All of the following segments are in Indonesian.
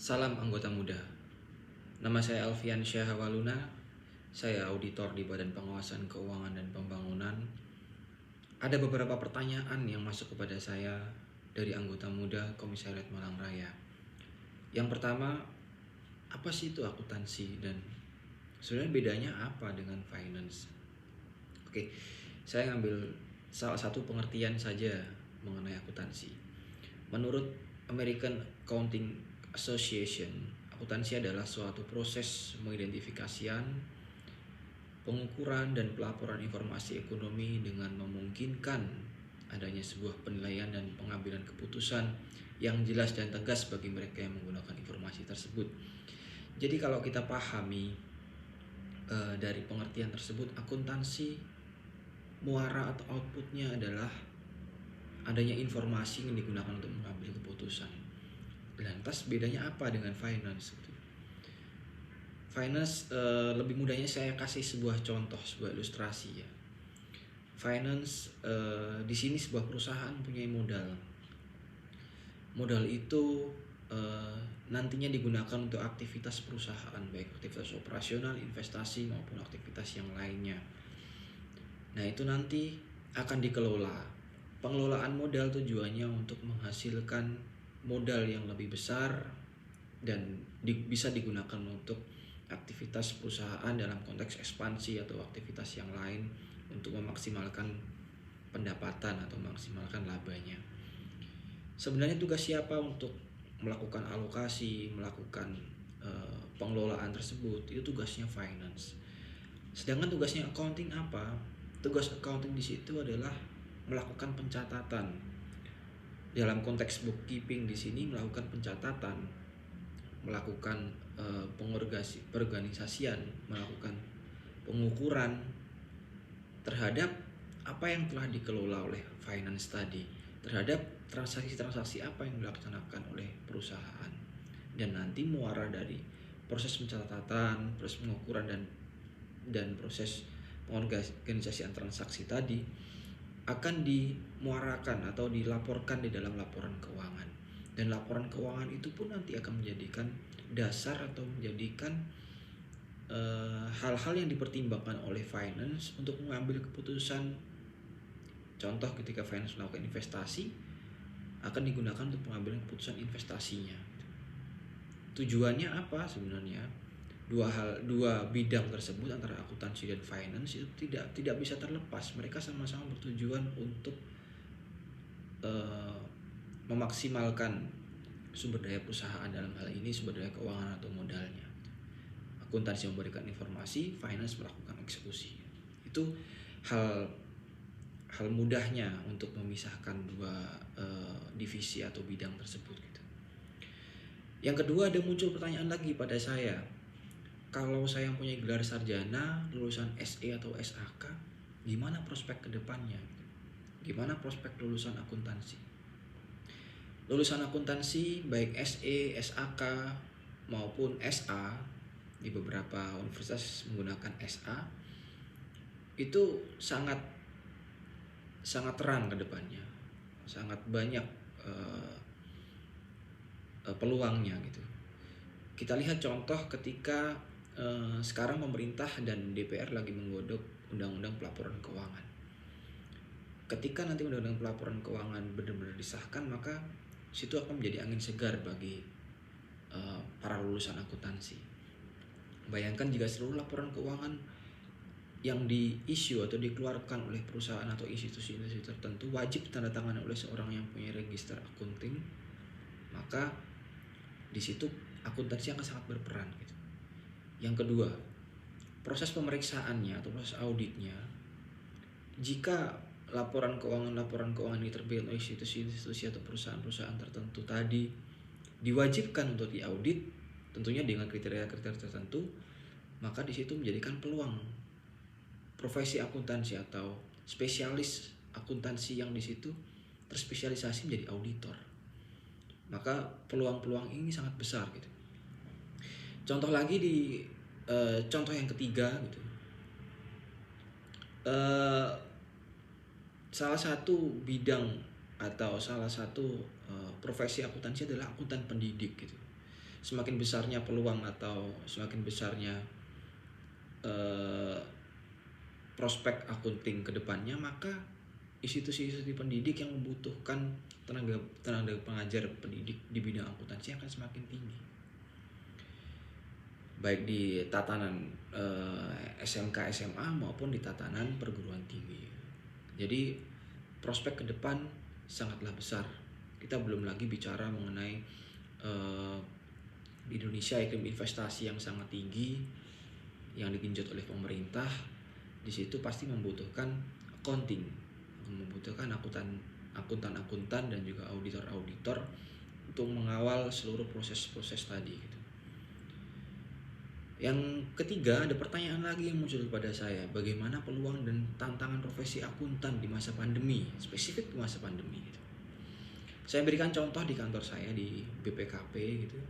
Salam anggota muda. Nama saya Alfian Syahawaluna. Saya auditor di Badan Pengawasan Keuangan dan Pembangunan. Ada beberapa pertanyaan yang masuk kepada saya dari anggota muda Komisariat Malang Raya. Yang pertama, apa sih itu akuntansi dan sebenarnya bedanya apa dengan finance? Oke, saya ngambil salah satu pengertian saja mengenai akuntansi. Menurut American Accounting Association, akuntansi adalah suatu proses mengidentifikasian, pengukuran, dan pelaporan informasi ekonomi dengan memungkinkan adanya sebuah penilaian dan pengambilan keputusan yang jelas dan tegas bagi mereka yang menggunakan informasi tersebut. Jadi kalau kita pahami dari pengertian tersebut, akuntansi muara atau outputnya adalah adanya informasi yang digunakan untuk mengambil keputusan. Lantas bedanya apa dengan finance? Finance lebih mudahnya saya kasih sebuah contoh, sebuah ilustrasi ya. Finance di sini sebuah perusahaan punya modal. Modal itu nantinya digunakan untuk aktivitas perusahaan, baik aktivitas operasional, investasi maupun aktivitas yang lainnya. Nah, itu nanti akan dikelola. Pengelolaan modal tujuannya untuk menghasilkan modal yang lebih besar dan bisa digunakan untuk aktivitas perusahaan dalam konteks ekspansi atau aktivitas yang lain untuk memaksimalkan pendapatan atau memaksimalkan labanya. Sebenarnya tugas siapa untuk melakukan alokasi, melakukan pengelolaan tersebut? Itu tugasnya finance. Sedangkan tugasnya accounting apa? Tugas accounting di situ adalah melakukan pencatatan. Dalam konteks bookkeeping di sini melakukan pencatatan, melakukan pengorganisasian, melakukan pengukuran terhadap apa yang telah dikelola oleh finance tadi, terhadap transaksi-transaksi apa yang dilaksanakan oleh perusahaan. Dan nanti muara dari proses pencatatan, proses pengukuran dan proses pengorganisasian transaksi tadi akan dimuarakan atau dilaporkan di dalam laporan keuangan. Dan laporan keuangan itu pun nanti akan menjadikan dasar atau menjadikan hal-hal yang dipertimbangkan oleh finance untuk mengambil keputusan. Contoh, ketika finance melakukan investasi, akan digunakan untuk pengambilan keputusan investasinya. Tujuannya apa sebenarnya? Dua bidang tersebut antara akuntansi dan finance itu tidak bisa terlepas. Mereka sama-sama bertujuan untuk memaksimalkan sumber daya perusahaan, dalam hal ini sumber daya keuangan atau modalnya. Akuntansi memberikan informasi, finance melakukan eksekusi. Itu hal mudahnya untuk memisahkan dua divisi atau bidang tersebut gitu. Yang kedua, ada muncul pertanyaan lagi pada saya. Kalau saya punya gelar sarjana, lulusan SE atau SAK, gimana prospek kedepannya? Gimana prospek lulusan akuntansi? Lulusan akuntansi baik SE, SAK maupun SA, di beberapa universitas menggunakan SA, itu sangat terang ke depannya, sangat banyak peluangnya gitu. Kita lihat contoh ketika sekarang pemerintah dan DPR lagi menggodok undang-undang pelaporan keuangan. Ketika nanti undang-undang pelaporan keuangan benar-benar disahkan, maka situ akan menjadi angin segar bagi para lulusan akuntansi. Bayangkan jika seluruh laporan keuangan yang di-issue atau dikeluarkan oleh perusahaan atau institusi-institusi tertentu wajib ditandatangani oleh seorang yang punya register accounting, maka di situ akuntansi akan sangat berperan gitu. Yang kedua, proses pemeriksaannya atau proses auditnya, jika laporan keuangan diterbitkan oleh institusi atau perusahaan-perusahaan tertentu tadi diwajibkan untuk diaudit, tentunya dengan kriteria-kriteria tertentu, maka di situ menjadikan peluang profesi akuntansi atau spesialis akuntansi yang di situ terspesialisasi menjadi auditor. Maka peluang-peluang ini sangat besar gitu. Contoh lagi di contoh yang ketiga gitu. Salah satu bidang atau salah satu profesi akuntansi adalah akuntan pendidik gitu. semakin besarnya peluang atau semakin besarnya prospek akunting ke depannya, maka institusi-institusi pendidik yang membutuhkan tenaga pengajar pendidik di bidang akuntansi akan semakin tinggi, baik di tatanan SMK SMA maupun di tatanan perguruan tinggi. Jadi prospek ke depan sangatlah besar. Kita belum lagi bicara mengenai di Indonesia iklim investasi yang sangat tinggi yang digenjot oleh pemerintah. Di situ pasti membutuhkan accounting, membutuhkan akuntan dan juga auditor untuk mengawal seluruh proses-proses tadi gitu. Yang ketiga, ada pertanyaan lagi yang muncul kepada saya, bagaimana peluang dan tantangan profesi akuntan di masa pandemi, spesifik di masa pandemi gitu. Saya berikan contoh di kantor saya di BPKP gitu.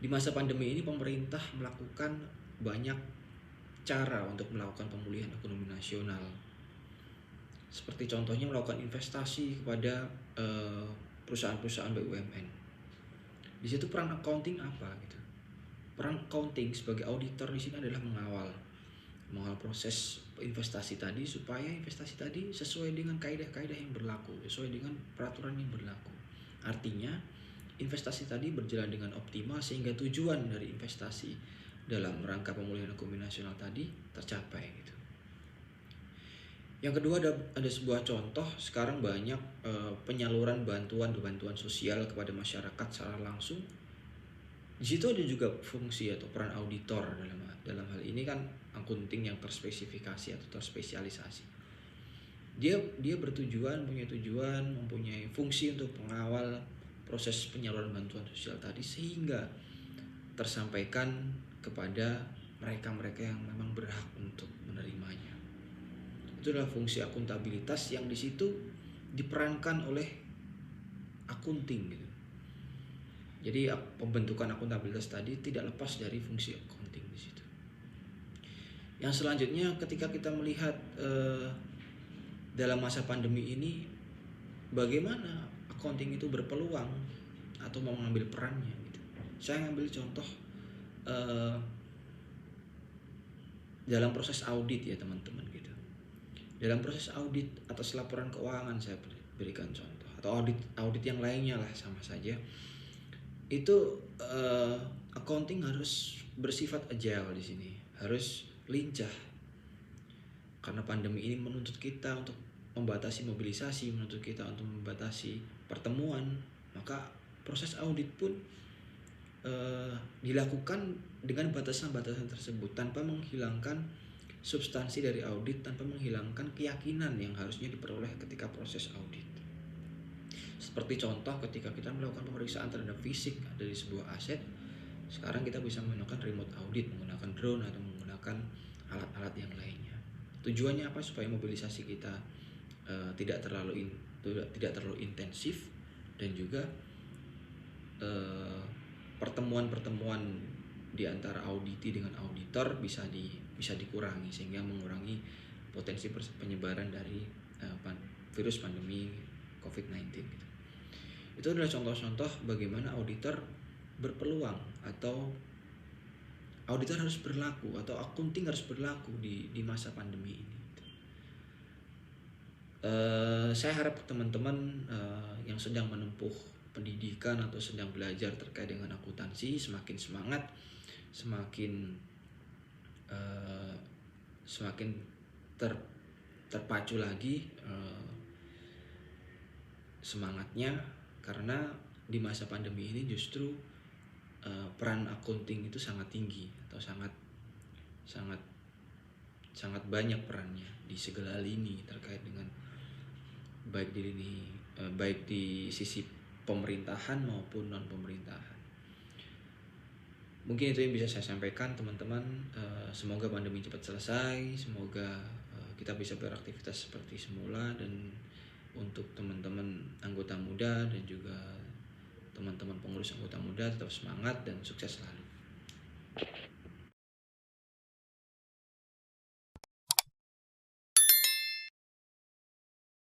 Di masa pandemi ini pemerintah melakukan banyak cara untuk melakukan pemulihan ekonomi nasional. Seperti contohnya melakukan investasi kepada perusahaan-perusahaan BUMN. Di situ peran accounting apa gitu? Peran accounting sebagai auditor di sini adalah mengawal proses investasi tadi supaya investasi tadi sesuai dengan kaidah-kaidah yang berlaku, sesuai dengan peraturan yang berlaku. Artinya investasi tadi berjalan dengan optimal sehingga tujuan dari investasi dalam rangka pemulihan ekonomi nasional tadi tercapai gitu. Yang kedua, ada sebuah contoh sekarang banyak penyaluran bantuan sosial kepada masyarakat secara langsung. Di situ ada juga fungsi atau peran auditor dalam hal ini kan akunting yang terspesifikasi atau terspesialisasi. Dia punya tujuan, mempunyai fungsi untuk mengawal proses penyaluran bantuan sosial tadi sehingga tersampaikan kepada mereka-mereka yang memang berhak untuk menerimanya. Itu adalah fungsi akuntabilitas yang di situ diperankan oleh akunting gitu. Jadi pembentukan akuntabilitas tadi tidak lepas dari fungsi accounting di situ. Yang selanjutnya, ketika kita melihat dalam masa pandemi ini bagaimana accounting itu berpeluang atau mau mengambil perannya gitu. Saya ngambil contoh dalam proses audit ya teman-teman gitu. Dalam proses audit atas laporan keuangan saya berikan contoh, atau audit yang lainnya lah sama saja. Itu accounting harus bersifat agile di sini, harus lincah. Karena pandemi ini menuntut kita untuk membatasi mobilisasi, menuntut kita untuk membatasi pertemuan, maka proses audit pun dilakukan dengan batasan-batasan tersebut tanpa menghilangkan substansi dari audit, tanpa menghilangkan keyakinan yang harusnya diperoleh ketika proses audit. Seperti contoh ketika kita melakukan pemeriksaan terhadap fisik dari sebuah aset, sekarang kita bisa menggunakan remote audit, menggunakan drone atau menggunakan alat-alat yang lainnya. Tujuannya apa? Supaya mobilisasi kita tidak terlalu intensif, dan juga pertemuan-pertemuan di antara auditi dengan auditor bisa dikurangi sehingga mengurangi potensi penyebaran dari virus pandemi COVID-19 gitu. Itu adalah contoh-contoh bagaimana auditor berpeluang atau auditor harus berlaku atau accounting harus berlaku di masa pandemi ini. Saya harap teman-teman yang sedang menempuh pendidikan atau sedang belajar terkait dengan akuntansi semakin semangat, semakin terpacu lagi semangatnya, karena di masa pandemi ini justru peran accounting itu sangat tinggi atau sangat banyak perannya di segala lini terkait dengan baik di sisi pemerintahan maupun non pemerintahan. Mungkin itu yang bisa saya sampaikan teman-teman. Semoga pandemi cepat selesai, semoga kita bisa beraktivitas seperti semula, dan untuk teman-teman anggota muda dan juga teman-teman pengurus anggota muda tetap semangat dan sukses selalu.